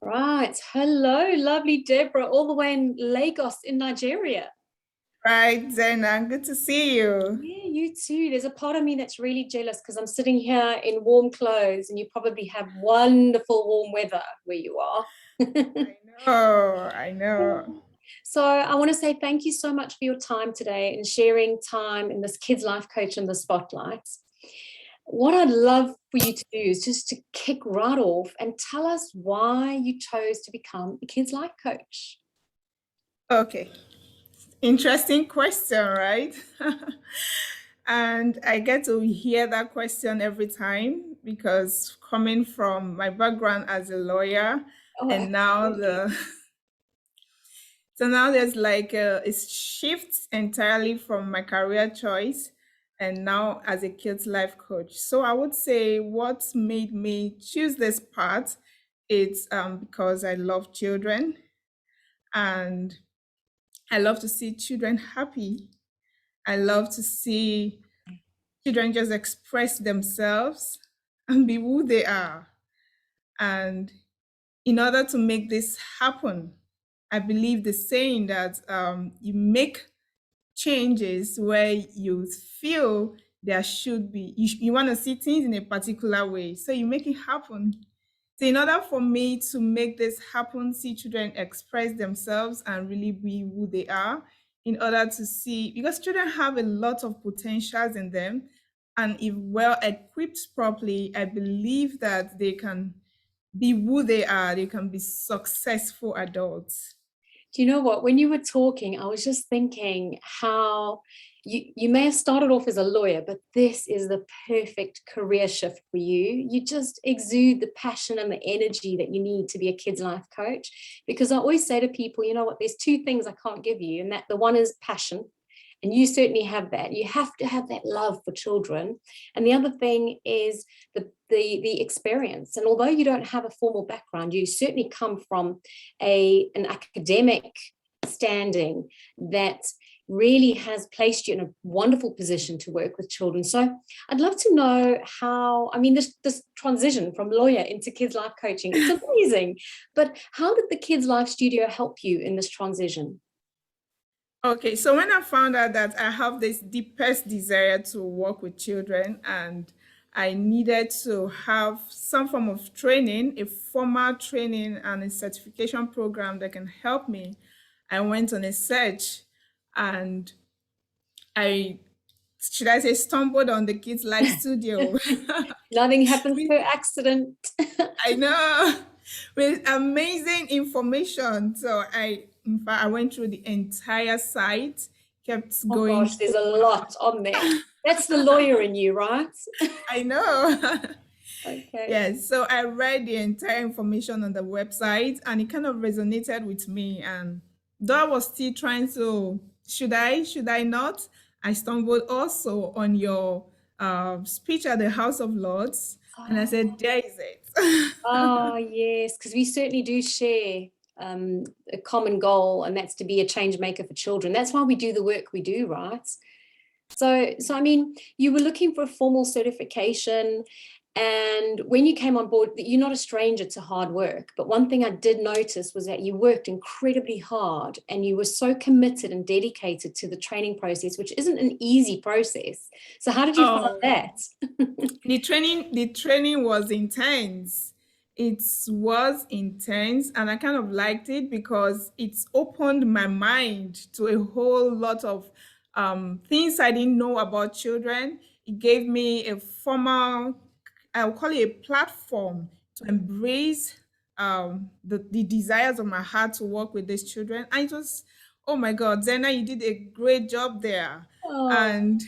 Right. Hello, lovely Deborah, all the way in Lagos in Nigeria. Right, Zelna, good to see you. Yeah, you too. There's a part of me that's really jealous because I'm sitting here in warm clothes and you probably have wonderful warm weather where you are. I know. So I want to say thank you so much for your time today and sharing time in this Kids Life Coach in the Spotlight. What I'd love for you to do is just to kick right off and tell us why you chose to become a Kids Life Coach. Okay, interesting question, right? And I get to hear that question every time because coming from my background as a lawyer, Oh, and now absolutely. so now there's like a shift entirely from my career choice and now as a kids life coach. So I would say what made me choose this path, it's because I love children and I love to see children happy. I love to see children just express themselves and be who they are. And in order to make this happen, I believe the saying that you make changes where you feel there should be, you want to see things in a particular way. So you make it happen. So in order for me to make this happen, see children express themselves and really be who they are, in order to see, because children have a lot of potentials in them, and if well equipped properly, I believe that they can be who they are, they can be successful adults. Do you know what? When you were talking, I was just thinking how you may have started off as a lawyer, but this is the perfect career shift for you. You just exude the passion and the energy that you need to be a kids' life coach. Because I always say to people, you know what, there's two things I can't give you, and that the one is passion. And you certainly have that. You have to have that love for children. And the other thing is the experience. And although you don't have a formal background, you certainly come from an academic standing that really has placed you in a wonderful position to work with children. So I'd love to know how, I mean, this transition from lawyer into kids life coaching, it's amazing. But how did the Kids Life Studio help you in this transition? Okay, so when I found out that I have this deepest desire to work with children and I needed to have some form of training, a formal training and a certification program that can help me, I went on a search and I, should I say, stumbled on the Kids Life Studio. Nothing happens per accident. I know, with amazing information. So in fact, I went through the entire site, kept Oh going gosh, there's a over. lot on there. That's the lawyer in you, right? I know. Okay. Yes, so I read the entire information on the website and it kind of resonated with me. And though I was still trying to, should I not? I stumbled also on your speech at the House of Lords and I said, there is it. Oh, yes, because we certainly do share a common goal, and that's to be a change maker for children. That's why we do the work we do, right? So I mean, you were looking for a formal certification, and when you came on board, you're not a stranger to hard work. But one thing I did notice was that you worked incredibly hard and you were so committed and dedicated to the training process, which isn't an easy process. So how did you find Oh, that? the training was intense. It was intense, and I kind of liked it because it's opened my mind to a whole lot of things I didn't know about children. It gave me a formal, I'll call it a platform to embrace the desires of my heart to work with these children. And it was, oh my God, Zena, you did a great job there. Oh, And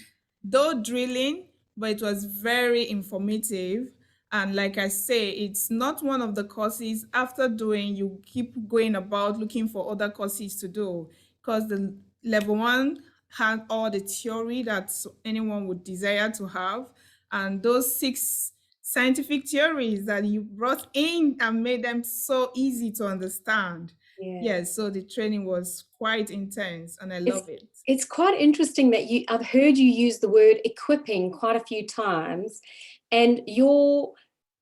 though drilling, but it was very informative. And like I say, it's not one of the courses after doing, you keep going about looking for other courses to do because the level one had all the theory that anyone would desire to have. And those six scientific theories that you brought in and made them so easy to understand. yeah. Yes, so the training was quite intense and I It's love it. it's quite interesting that I've heard you use the word equipping quite a few times, and your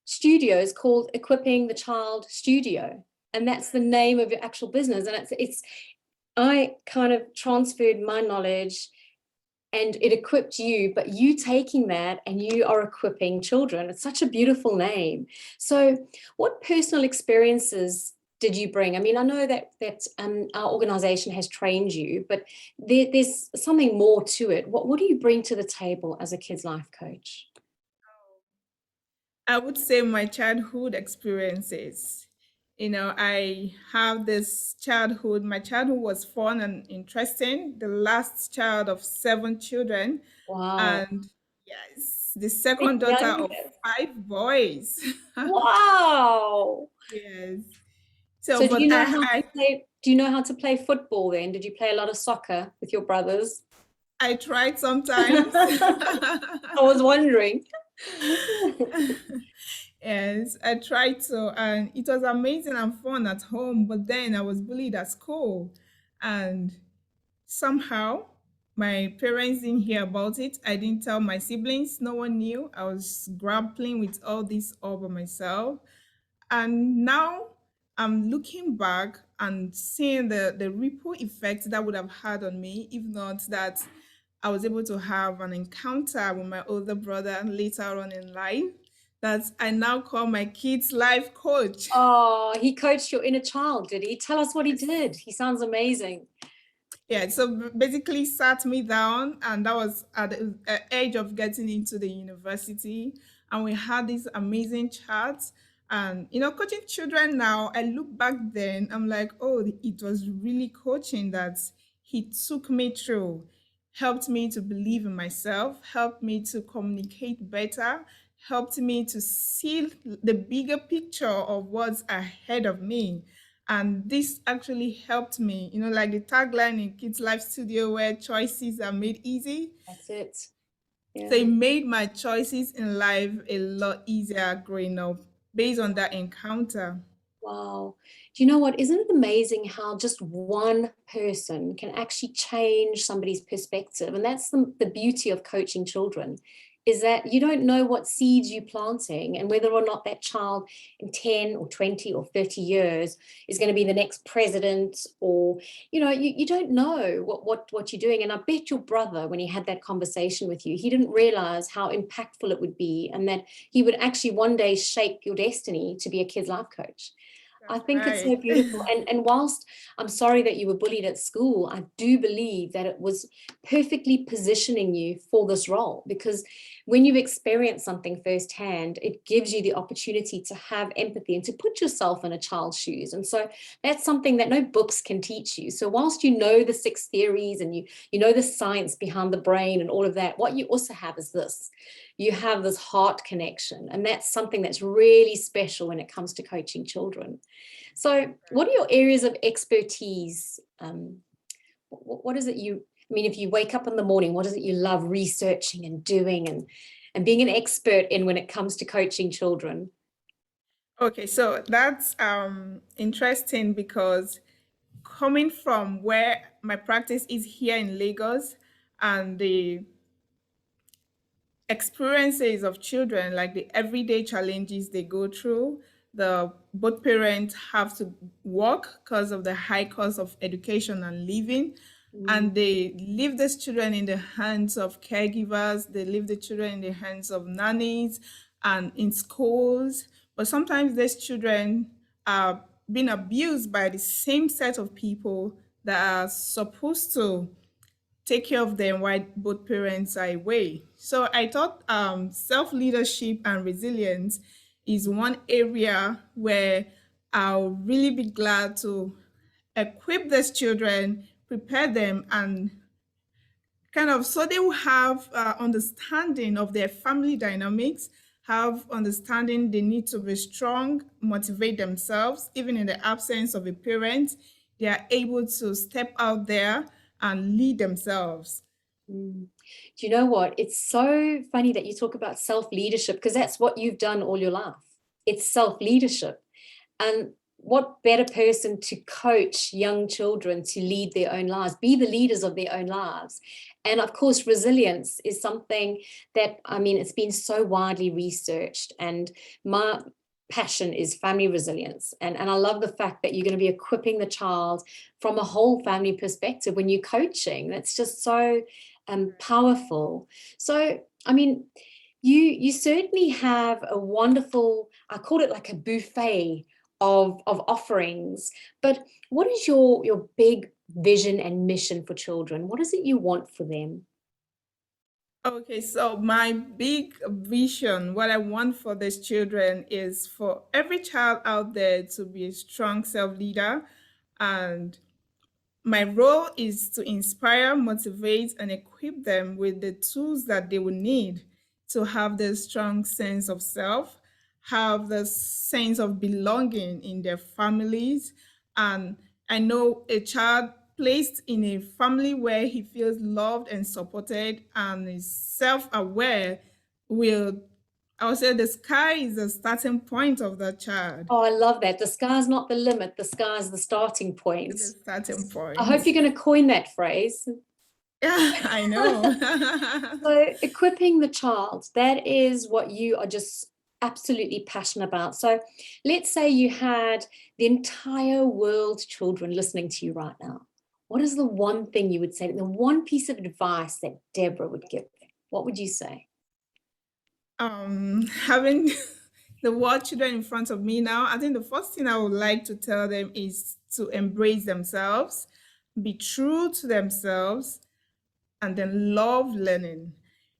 studio is called Equipping the Child Studio. and that's the name of your actual business. And I kind of transferred my knowledge and it equipped you, but you taking that and you are equipping children. It's such a beautiful name. So what personal experiences did you bring? I mean, I know that our organization has trained you, but there's something more to it. What do you bring to the table as a kids life coach? I would say my childhood experiences. I have this childhood. My childhood was fun and interesting. The last child of 7 children, Wow. and yes, the The second daughter of youngest. 5 boys. Wow. Yes. So, So do but you know how to play, do you know how to play football then? Did you play a lot of soccer with your brothers? I tried sometimes. I was wondering. Yes, I tried to, and it was amazing and fun at home. But then I was bullied at school, and somehow my parents didn't hear about it. I didn't tell my siblings, no one knew. I was grappling with all this all by myself. And now I'm looking back and seeing the ripple effect that would have had on me, if not that I was able to have an encounter with my older brother later on in life that I now call my kids' life coach. Oh, he coached your inner child, did he? Tell us what he Yes. did. He sounds amazing. Yeah, so basically sat me down, and that was at the age of getting into the university, and we had these amazing chats. And coaching children now, I look back then, I'm like, oh, it was really coaching that he took me through, helped me to believe in myself, helped me to communicate better, helped me to see the bigger picture of what's ahead of me. And this actually helped me, like the tagline in Kids Life Studio, where choices are made easy. That's it. So it Yeah. made my choices in life a lot easier growing up based on that encounter. Wow. Do you know what? Isn't it amazing how just one person can actually change somebody's perspective? And that's the beauty of coaching children, is that you don't know what seeds you're planting and whether or not that child in 10 or 20 or 30 years is going to be the next president, or, you don't know what you're doing. And I bet your brother, when he had that conversation with you, he didn't realize how impactful it would be and that he would actually one day shape your destiny to be a kids life coach. I That's think it's so right. beautiful. And whilst I'm sorry that you were bullied at school, I do believe that it was perfectly positioning you for this role, because when you've experienced something firsthand, it gives you the opportunity to have empathy and to put yourself in a child's shoes. And so that's something that no books can teach you. So whilst you know the 6 theories and you know the science behind the brain and all of that, what you also have is this. You have this heart connection, and that's something that's really special when it comes to coaching children. So what are your areas of expertise? What is it I mean, if you wake up in the morning, what is it you love researching and doing and being an expert in when it comes to coaching children? Okay, so that's interesting because coming from where my practice is here in Lagos, and the experiences of children, like the everyday challenges they go through, the both parents have to work because of the high cost of education and living, Mm, and they leave these children in the hands of caregivers, they leave the children in the hands of nannies and in schools. But sometimes these children are being abused by the same set of people that are supposed to take care of them while both parents are away. So I thought self leadership and resilience is one area where I'll really be glad to equip these children, prepare them, and kind of so they will have understanding of their family dynamics, have understanding they need to be strong, motivate themselves, even in the absence of a parent. They are able to step out there and lead themselves. mm. Do you know what? It's so funny that you talk about self-leadership, because that's what you've done all your life. It's self-leadership. And what better person to coach young children to lead their own lives, be the leaders of their own lives. And of course, resilience is something that, I mean, it's been so widely researched. And my passion is family resilience. And I love the fact that you're going to be equipping the child from a whole family perspective when you're coaching. That's just so powerful. So, I mean, you certainly have a wonderful, I call it like a buffet of offerings. But what is your big vision and mission for children? What is it you want for them? Okay, so my big vision, what I want for these children is for every child out there to be a strong self leader. And my role is to inspire, motivate, and equip them with the tools that they will need to have this strong sense of self, have the sense of belonging in their families. And I know a child placed in a family where he feels loved and supported and is self aware will, I would say, the sky is the starting point of that child. Oh, I love that. The sky's not the limit. The sky's the starting point. The starting I hope point. you're going to coin that phrase. Yeah, I know. So equipping the child, that is what you are just absolutely passionate about. So let's say you had the entire world children listening to you right now. What is the one thing you would say, the one piece of advice that Deborah would give them? What would you say? Having the world children in front of me now, I think the first thing I would like to tell them is to embrace themselves, be true to themselves, and then love learning.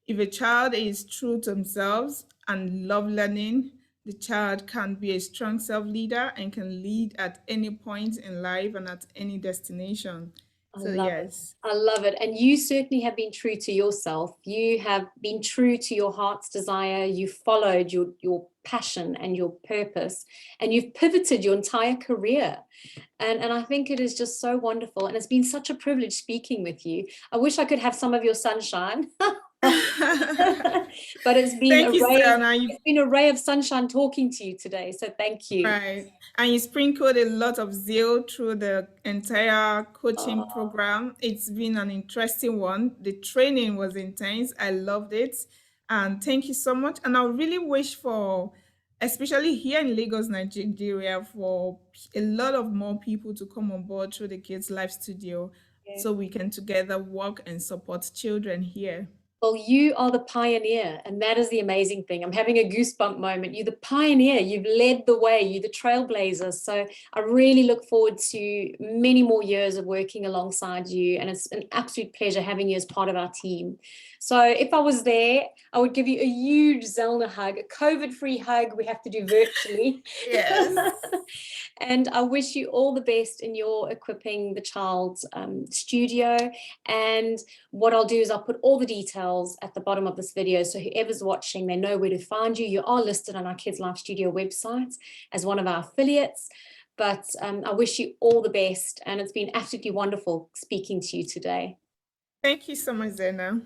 If a child is true to themselves and love learning, the child can be a strong self leader and can lead at any point in life and at any destination. I So, love it. yes. I love it. And you certainly have been true to yourself. You have been true to your heart's desire. You followed your passion and your purpose, and you've pivoted your entire career. And I think it is just so wonderful. And it's been such a privilege speaking with you. I wish I could have some of your sunshine. But Thank you, Zelna. it's been a ray of sunshine talking to you today. So thank you. Right. And you sprinkled a lot of zeal through the entire coaching Oh, program. It's been an interesting one. The training was intense. I loved it. And thank you so much. And I really wish for, especially here in Lagos, Nigeria, for a lot of more people to come on board through the Kids Life Studio yeah. so we can together work and support children here. Well, you are the pioneer, and that is the amazing thing. I'm having a goosebump moment. You're the pioneer. You've led the way. You're the trailblazer. So I really look forward to many more years of working alongside you, and it's an absolute pleasure having you as part of our team. So if I was there, I would give you a huge Zelna hug, a COVID-free hug we have to do virtually. Yes. And I wish you all the best in your equipping the child's studio. And what I'll do is I'll put all the details at the bottom of this video, so whoever's watching, they know where to find you. You are listed on our Kids Life Studio website as one of our affiliates. But I wish you all the best, and it's been absolutely wonderful speaking to you today. Thank you so much, Zena.